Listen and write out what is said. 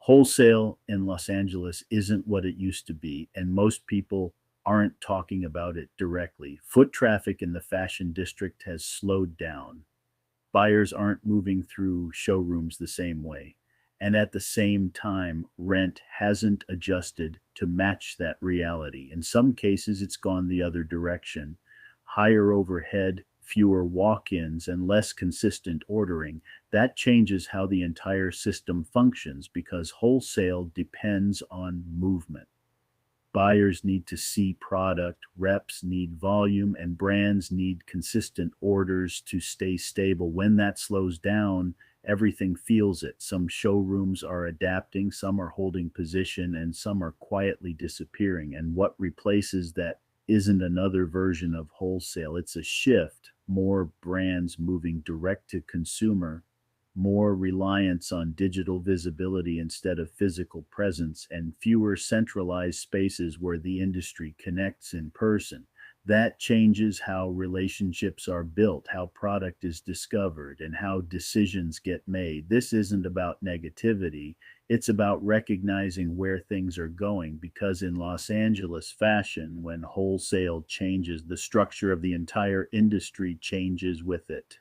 Wholesale in Los Angeles isn't what it used to be, and most people aren't talking about it directly. Foot traffic in the fashion district has slowed down. Buyers aren't moving through showrooms the same way. And at the same time, rent hasn't adjusted to match that reality. In some cases, it's gone the other direction. Higher overhead, fewer walk ins, and less consistent ordering. That changes how the entire system functions because wholesale depends on movement. Buyers need to see product, reps need volume, and brands need consistent orders to stay stable. When that slows down, everything feels it. Some showrooms are adapting, some are holding position, and some are quietly disappearing. And what replaces that isn't another version of wholesale, it's a shift. More brands moving direct to consumer, more reliance on digital visibility instead of physical presence, and fewer centralized spaces where the industry connects in person. That changes how relationships are built, how product is discovered, and how decisions get made. This isn't about negativity, it's about recognizing where things are going because in Los Angeles fashion, when wholesale changes, the structure of the entire industry changes with it.